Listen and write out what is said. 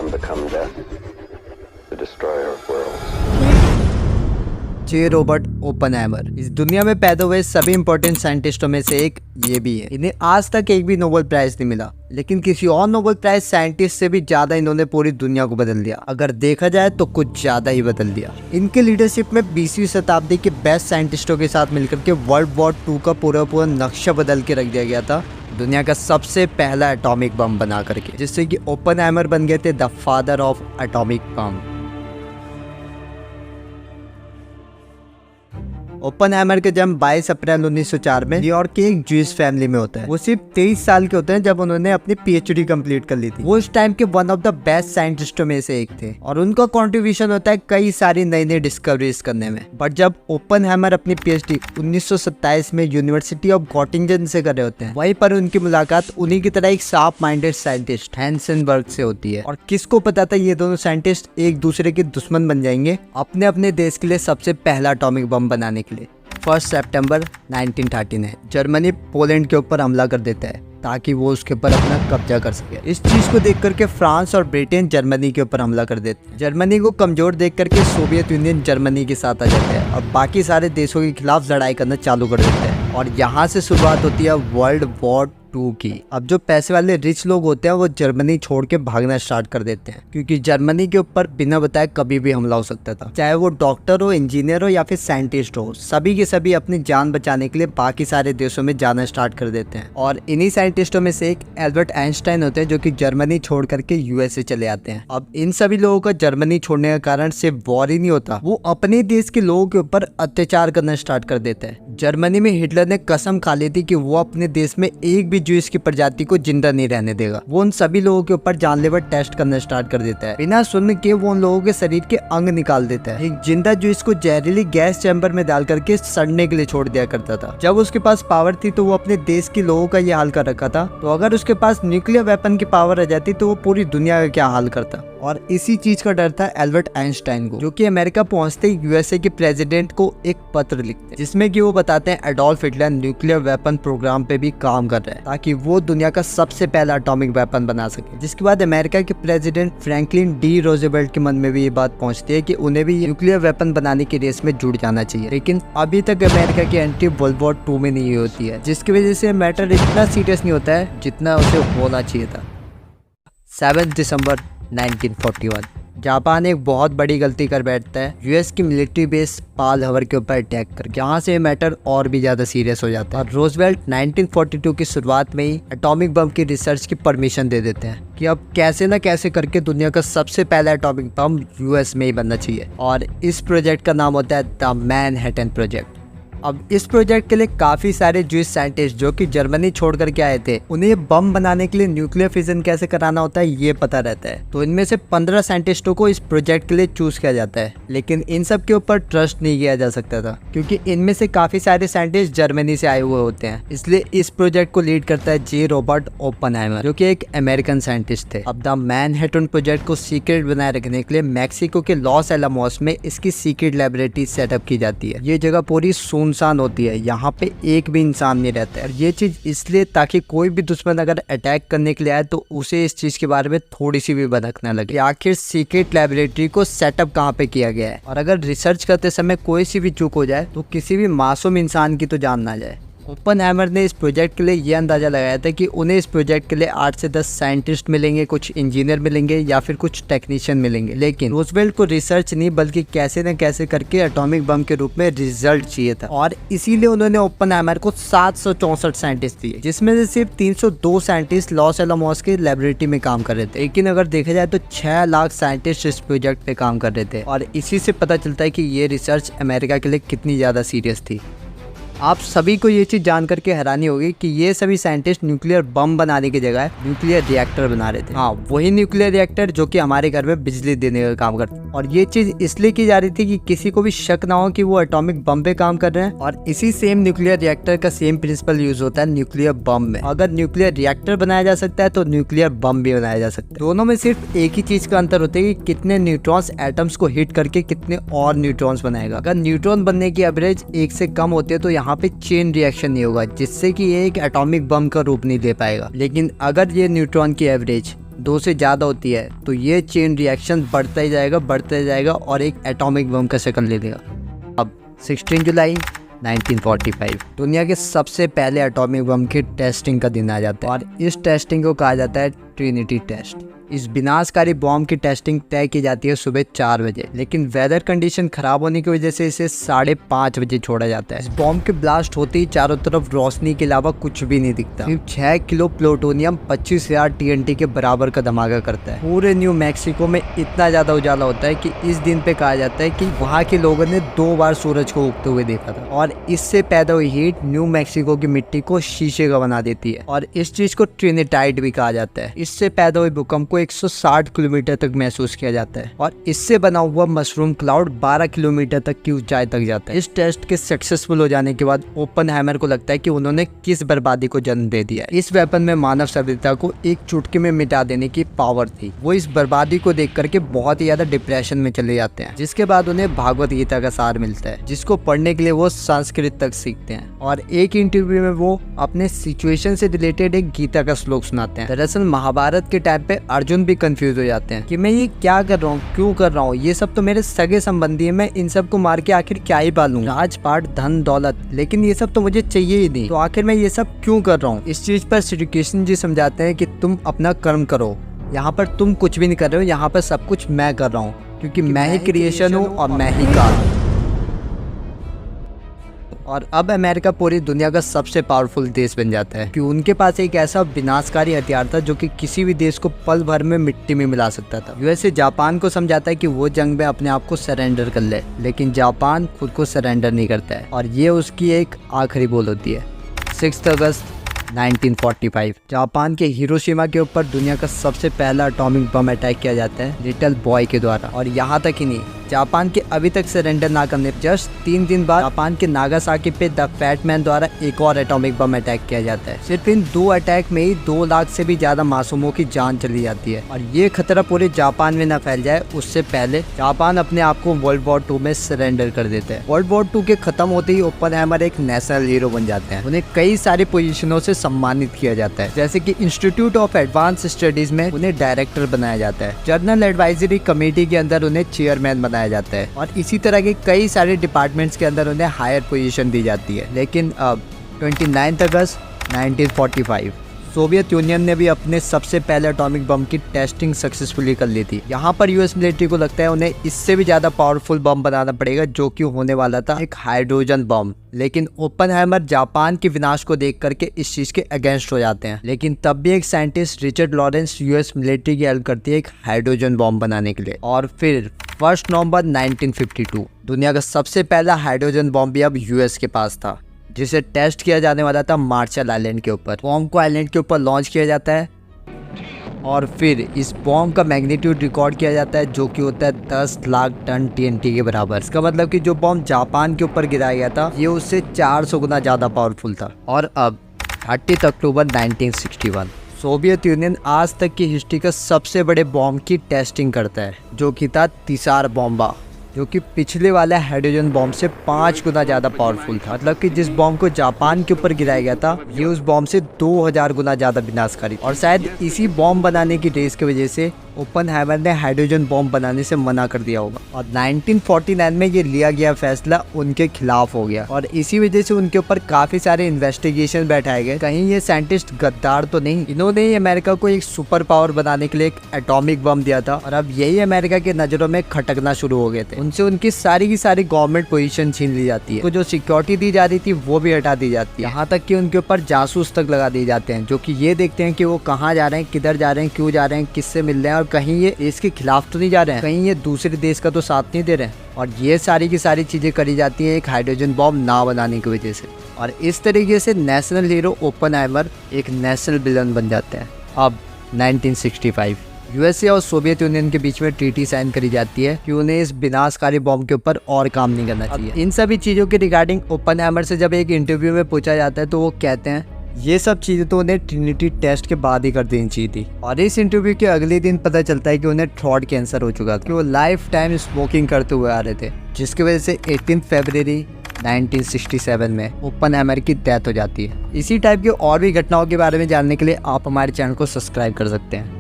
can become death, the destroyer of worlds. J Robert Oppenheimer इस दुनिया में पैदा हुए सभी इंपॉर्टेंट साइंटिस्टों में से एक ये भी है। इन्हें आज तक एक भी नोबेल प्राइज नहीं मिला, लेकिन किसी और नोबेल प्राइज साइंटिस्ट से भी ज्यादा इन्होंने पूरी दुनिया को बदल दिया। अगर देखा जाए तो कुछ ज्यादा ही बदल दिया। इनके लीडरशिप में 20वीं शताब्दी के बेस्ट साइंटिस्टों के साथ मिलकर के वर्ल्ड वॉर 2 का पूरा नक्शा बदल के रख दिया गया था, दुनिया का सबसे पहला एटॉमिक बम बना करके, जिससे कि ओपनहाइमर बन गए थे the father of atomic bomb. Oppenheimer का जन्म 22 अप्रैल 1904 में न्यूयॉर्क की एक ज्यूइश फैमिली में होता है। वो सिर्फ 23 साल के होते हैं जब उन्होंने अपनी पीएचडी कंप्लीट कर ली थी। वो उस टाइम के वन ऑफ द बेस्ट साइंटिस्टों में से एक थे और उनका कंट्रीब्यूशन होता है कई सारी नई डिस्कवरीज करने में। बट जब ओपनहाइमर अपनी पीएचडी 1927 में यूनिवर्सिटी ऑफ गॉटिंगन से कर रहे होते हैं, वहीं पर उनकी मुलाकात उन्हीं की तरह एक शार्प माइंडेड साइंटिस्ट हैंसेनबर्ग से होती है। और किसको पता था ये दोनों साइंटिस्ट एक दूसरे के दुश्मन बन जाएंगे अपने अपने देश के लिए सबसे पहला एटॉमिक बम बनाने के लिए। 1 सितंबर 1939 जर्मनी पोलैंड के ऊपर हमला कर देता है ताकि वो उसके ऊपर अपना कब्जा कर सके। इस चीज को देख करके फ्रांस और ब्रिटेन जर्मनी के ऊपर हमला कर देते हैं। जर्मनी को कमजोर देख करके सोवियत यूनियन जर्मनी के साथ आ जाता है और बाकी सारे देशों के खिलाफ लड़ाई करना चालू कर देता है। और यहाँ से शुरुआत होती है वर्ल्ड वॉर 2 की। अब जो पैसे वाले रिच लोग होते हैं वो जर्मनी छोड़ के भागना स्टार्ट कर देते हैं, क्योंकि जर्मनी के ऊपर बिना बताए कभी भी हमला हो सकता था। चाहे वो डॉक्टर हो, इंजीनियर हो या फिर साइंटिस्ट हो, सभी के सभी अपनी जान बचाने के लिए बाकी सारे देशों में जाना स्टार्ट कर देते हैं। और इन्हीं साइंटिस्टों में से एक एल्बर्ट आइंस्टाइन होते हैं जो कि जर्मनी छोड़ करके यूएसए चले आते हैं। अब इन सभी लोगों का जर्मनी छोड़ने का कारण सिर्फ वॉर ही नहीं होता, वो अपने देश के लोगों के ऊपर अत्याचार करना स्टार्ट कर देता है। जर्मनी में हिटलर ने कसम खा ली थी कि वो अपने देश में एक भी ज्यूइश की प्रजाति को जिंदा नहीं रहने देगा। वो उन सभी लोगों के ऊपर जानलेवा टेस्ट करना स्टार्ट कर देता है। बिना सुनने के वो उन लोगों के शरीर के अंग निकाल देता है। एक जिंदा ज्यूइश को जहरीली गैस चैम्बर में डाल करके सड़ने के लिए छोड़ दिया करता था। जब उसके पास पावर थी तो वो अपने देश के लोगों का ये हाल कर रखा था, तो अगर उसके पास न्यूक्लियर वेपन की पावर आ जाती तो वो पूरी दुनिया का क्या हाल करता। और इसी चीज का डर था एल्बर्ट आइंस्टाइन को, जो कि अमेरिका पहुंचते ही यूएसए के प्रेसिडेंट को एक पत्र लिखते हैं जिसमें कि वो बताते हैं Adolf Hitler nuclear weapon program पे भी काम कर रहा है ताकि वो दुनिया का सबसे पहला एटॉमिक वेपन बना सके। जिसके बाद अमेरिका के प्रेसिडेंट फ्रैंकलिन डी रोजवेल्ट के मन में भी ये बात पहुंचती है कि उन्हें भी न्यूक्लियर वेपन बनाने की रेस में जुड़ जाना चाहिए। लेकिन अभी तक अमेरिका की एंट्री वर्ल्ड वॉर 2 में नहीं होती है, जिसकी वजह से मैटर इतना सीरियस नहीं होता है जितना उसे होना चाहिए था। 7 दिसंबर 1941 जापान एक बहुत बड़ी गलती कर बैठता है यूएस की मिलिट्री बेस पर्ल हार्बर के ऊपर अटैक कर। यहाँ से मैटर और भी ज्यादा सीरियस हो जाता है और रोजवेल्ट 1942 की शुरुआत में ही एटॉमिक बम की रिसर्च की परमिशन दे देते हैं कि अब कैसे न कैसे करके दुनिया का सबसे पहला एटॉमिक बम यूएस में ही बनना चाहिए। और इस प्रोजेक्ट का नाम होता है द मैनहट्टन प्रोजेक्ट। अब इस प्रोजेक्ट के लिए काफी सारे ज्यूइश साइंटिस्ट जो कि जर्मनी छोड़ करके आए थे, उन्हें बम बनाने के लिए न्यूक्लियर फिजन कैसे कराना होता है ये पता रहता है। तो इनमें से 15 साइंटिस्टों को इस प्रोजेक्ट के लिए चूज किया जाता है, लेकिन इन सब के ऊपर ट्रस्ट नहीं किया जा सकता था क्योंकि इनमें से काफी सारे साइंटिस्ट जर्मनी से आए हुए होते हैं। इसलिए इस प्रोजेक्ट को लीड करता है जे रॉबर्ट ओपनहाइमर, जो की एक अमेरिकन साइंटिस्ट थे। अब द मैनहट्टन प्रोजेक्ट को सीक्रेट बनाए रखने के लिए मैक्सिको के लॉस एलामोस में इसकी सीक्रेट लैबोरेटरी सेटअप की जाती है। ये जगह पूरी सुनसान होती है, यहाँ पे एक भी इंसान नहीं रहता है। ये चीज इसलिए ताकि कोई भी दुश्मन अगर अटैक करने के लिए आए तो उसे इस चीज के बारे में थोड़ी सी भी भनक न लगे आखिर सीक्रेट लैबोरेटरी को सेटअप कहाँ पे किया गया है। और अगर रिसर्च करते समय कोई सी भी चूक हो जाए तो किसी भी मासूम इंसान की तो जान ना जाए। ओपनहाइमर ने इस प्रोजेक्ट के लिए ये अंदाजा लगाया था कि उन्हें इस प्रोजेक्ट के लिए 8 से 10 साइंटिस्ट मिलेंगे, कुछ इंजीनियर मिलेंगे या फिर कुछ टेक्नीशियन मिलेंगे। लेकिन रोजवेल्ट को रिसर्च नहीं बल्कि कैसे न कैसे करके एटॉमिक बम के रूप में रिजल्ट चाहिए था और इसीलिए उन्होंने ओपनहाइमर को 764 साइंटिस्ट दिए, जिसमें से सिर्फ 302 साइंटिस्ट लॉस एलामोस के लेबोरेटरी में काम कर रहे थे। लेकिन अगर देखा जाए तो 6 लाख साइंटिस्ट इस प्रोजेक्ट पे काम कर रहे थे और इसी से पता चलता है कि ये रिसर्च अमेरिका के लिए कितनी ज्यादा सीरियस थी। आप सभी को ये चीज़ जान करके हैरानी होगी कि ये सभी साइंटिस्ट न्यूक्लियर बम बनाने की जगह न्यूक्लियर रिएक्टर बना रहे थे। हाँ, वही न्यूक्लियर रिएक्टर जो कि हमारे घर में बिजली देने का काम करता है। और ये चीज़ इसलिए की जा रही थी कि किसी को भी शक ना हो कि वो एटॉमिक बम पे काम कर रहे हैं। और इसी सेम न्यूक्लियर रिएक्टर का सेम प्रिंसिपल यूज होता है न्यूक्लियर बम में। अगर न्यूक्लियर रिएक्टर बनाया जा सकता है तो न्यूक्लियर बम भी बनाया जा सकता है। दोनों में सिर्फ एक ही चीज का अंतर होता है कि कितने न्यूट्रॉन्स एटम्स को हिट करके कितने और न्यूट्रॉन्स बनाएगा। अगर न्यूट्रॉन बनने की एवरेज 1 से कम होती है तो यहाँ पे चेन रिएक्शन नहीं होगा, जिससे कि ये एक एटॉमिक बम का रूप नहीं ले पाएगा। लेकिन अगर ये न्यूट्रॉन की एवरेज 2 से ज़्यादा होती है तो ये चेन रिएक्शन बढ़ता ही जाएगा और एक एटॉमिक बम का शक्ल ले लेगा। अब 16 जुलाई 1945 दुनिया के सबसे पहले एटॉमिक बम की टेस्टिंग का दिन आ जाता है और इस टेस्टिंग को कहा जाता है ट्रिनिटी टेस्ट। इस विनाशकारी बॉम्ब की टेस्टिंग तय की जाती है सुबह 4 बजे, लेकिन वेदर कंडीशन खराब होने की वजह से इसे 5:30 बजे छोड़ा जाता है। इस बॉम्ब के ब्लास्ट होते ही चारों तरफ रोशनी के अलावा कुछ भी नहीं दिखता। सिर्फ 6 किलो प्लूटोनियम 25,000 TNT के बराबर का धमाका करता है। पूरे न्यू मैक्सिको में इतना ज्यादा उजाला होता है कि इस दिन पे कहा जाता है कि वहाँ के लोगों ने 2 बार सूरज को उगते हुए देखा था और इससे पैदा हुई हीट न्यू मैक्सिको की मिट्टी को शीशे का बना देती है और इस चीज को ट्रिनिटाइड भी कहा जाता है। इससे पैदा हुए भूकंप को 160 किलोमीटर तक महसूस किया जाता है और इससे बना हुआ मशरूम क्लाउड 12 किलोमीटर तक की ऊंचाई तक जाता है। इस टेस्ट के सक्सेसफुल हो जाने के बाद ओपनहाइमर को लगता है कि उन्होंने किस बर्बादी को जन्म दे दिया। इस वेपन में मानव सभ्यता को एक चुटकी में मिटा देने की पावर थी। वो इस बर्बादी को देख करके बहुत ही ज्यादा डिप्रेशन में चले जाते हैं, जिसके बाद उन्हें भागवत गीता का सार मिलता है, जिसको पढ़ने के लिए वो संस्कृत तक सीखते हैं और एक इंटरव्यू में वो अपने सिचुएशन से रिलेटेड एक गीता का श्लोक सुनाते हैं। दरअसल महाभारत के टाइम पे अर्जुन भी कंफ्यूज हो जाते हैं कि मैं ये क्या कर रहा हूँ, क्यों कर रहा हूँ, ये सब तो मेरे सगे संबंधी है, मैं इन सब को मार के आखिर क्या ही पालूं, राजपाट धन दौलत, लेकिन ये सब तो मुझे चाहिए ही नहीं, तो आखिर मैं ये सब क्यों कर रहा हूँ। इस चीज पर श्री कृष्ण जी समझाते हैं कि तुम अपना कर्म करो, यहाँ पर तुम कुछ भी नहीं कर रहे हो, यहाँ पर सब कुछ मैं कर रहा हूँ, क्योंकि मैं ही क्रिएशन हूँ और मैं ही काल। और अब अमेरिका पूरी दुनिया का सबसे पावरफुल देश बन जाता है कि उनके पास एक ऐसा विनाशकारी हथियार था जो कि किसी भी देश को पल भर में मिट्टी में मिला सकता था। यूएसए जापान को समझाता है कि वो जंग में अपने आप को सरेंडर कर ले, लेकिन जापान खुद को सरेंडर नहीं करता है और ये उसकी एक आखिरी बोल होती है। 6 अगस्त 1945 जापान के हिरोशिमा के ऊपर दुनिया का सबसे पहला एटॉमिक बम अटैक किया जाता है लिटिल बॉय के द्वारा। और यहाँ तक ही नहीं, जापान के अभी तक सरेंडर ना करने जस्ट 3 दिन बाद जापान के नागासाकी पे द फैट मैन द्वारा एक और एटॉमिक बम अटैक किया जाता है। सिर्फ इन 2 अटैक में ही 2 लाख से भी ज्यादा मासूमों की जान चली जाती है और ये खतरा पूरे जापान में न फैल जाए उससे पहले जापान अपने आप को वर्ल्ड वॉर 2 में सरेंडर कर देते हैं। वर्ल्ड वॉर 2 के खत्म होते ही ओपनहाइमर एक नेशनल हीरो बन जाते हैं। उन्हें कई सारी पोजीशनों से सम्मानित किया जाता है, जैसे कि इंस्टीट्यूट ऑफ एडवांस स्टडीज में उन्हें डायरेक्टर बनाया जाता है, जर्नल एडवाइजरी कमेटी के अंदर उन्हें चेयरमैन बनाया जाता है और इसी तरह के कई सारे डिपार्टमेंट्स के अंदर उन्हें हायर पोजीशन दी जाती है। लेकिन अब 29 अगस्त 1945 सोवियत यूनियन ने भी अपने सबसे पहले एटॉमिक बम की टेस्टिंग सक्सेसफुली कर ली थी। यहाँ पर यूएस मिलिट्री को लगता है उन्हें इससे भी ज्यादा पावरफुल बम बनाना पड़ेगा, जो कि होने वाला था एक हाइड्रोजन बम। लेकिन ओपनहाइमर जापान के विनाश को देख करके इस चीज के अगेंस्ट हो जाते हैं, लेकिन तब भी एक scientist Richard Lawrence US military की हेल्प करती है एक हाइड्रोजन बम बनाने के लिए। और फिर 1 नवंबर 1952 दुनिया का सबसे पहला हाइड्रोजन बम भी अब यूएस के पास था, जिसे टेस्ट किया जाने वाला था मार्शल आइलैंड के ऊपर। बॉम्ब को आइलैंड के ऊपर लॉन्च किया जाता है और फिर इस बॉम्ब का मैग्नीट्यूड रिकॉर्ड किया जाता है, जो कि होता है 10 लाख टन TNT के बराबर। इसका मतलब कि जो बॉम्ब जापान के ऊपर गिराया गया था ये उससे 400 गुना ज़्यादा पावरफुल था। और अब 30 अक्टूबर 1961 सोवियत यूनियन आज तक की हिस्ट्री का सबसे बड़े बॉम्ब की टेस्टिंग करता है, जो कि था तिसार बॉम्बा, जो कि पिछले वाले हाइड्रोजन बॉम्ब से 5 गुना ज़्यादा पावरफुल था। मतलब कि जिस बॉम्ब को जापान के ऊपर गिराया गया था ये उस बॉम्ब से 2000 गुना ज़्यादा विनाशकारी। और शायद इसी बॉम्ब बनाने की रेस की वजह से ओपनहाइमर ने हाइड्रोजन बॉम्ब बनाने से मना कर दिया होगा और 1949 में ये लिया गया फैसला उनके खिलाफ हो गया और इसी वजह से उनके ऊपर काफ़ी सारे इन्वेस्टिगेशन बैठाए गए। कहीं ये साइंटिस्ट गद्दार तो नहीं, इन्होंने ही अमेरिका को एक सुपर पावर बनाने के लिए एक एटॉमिक बम दिया था और अब यही अमेरिका के नज़रों में खटकना शुरू हो गए थे। उनसे उनकी सारी की सारी गवर्नमेंट पोजीशन छीन ली जाती है, तो जो सिक्योरिटी दी जा रही थी वो भी हटा दी जाती है, यहाँ तक कि उनके ऊपर जासूस तक लगा दिए जाते हैं, जो कि ये देखते हैं कि वो कहाँ जा रहे हैं, किधर जा रहे हैं, क्यों जा रहे हैं, किससे मिल रहे हैं और कहीं ये देश के खिलाफ तो नहीं जा रहे हैं, कहीं ये दूसरे देश का तो साथ नहीं दे रहे हैं। और ये सारी की सारी चीज़ें करी जाती हैं एक हाइड्रोजन बॉम्ब ना बनाने की वजह से। और इस तरीके से नेशनल हीरो ओपनहाइमर एक नेशनल विलन बन जाते हैं। अब 1965 यूएसए और सोवियत यूनियन के बीच में ट्रीटी साइन करी जाती है कि उन्हें इस विनाशकारी बॉम्ब के ऊपर और काम नहीं करना चाहिए। इन सभी चीज़ों के रिगार्डिंग ओपनहाइमर से जब एक इंटरव्यू में पूछा जाता है तो वो कहते हैं ये सब चीज़ें तो उन्हें ट्रिनिटी टेस्ट के बाद ही कर देनी चाहिए थी। और इस इंटरव्यू के अगले दिन पता चलता है कि उन्हें थ्रोट कैंसर हो चुका था, कि वो लाइफ टाइम स्मोकिंग करते हुए आ रहे थे, जिसकी वजह से 18 फरवरी 1967 में ओपनहाइमर की डेथ हो जाती है। इसी टाइप की और भी घटनाओं के बारे में जानने के लिए आप हमारे चैनल को सब्सक्राइब कर सकते हैं।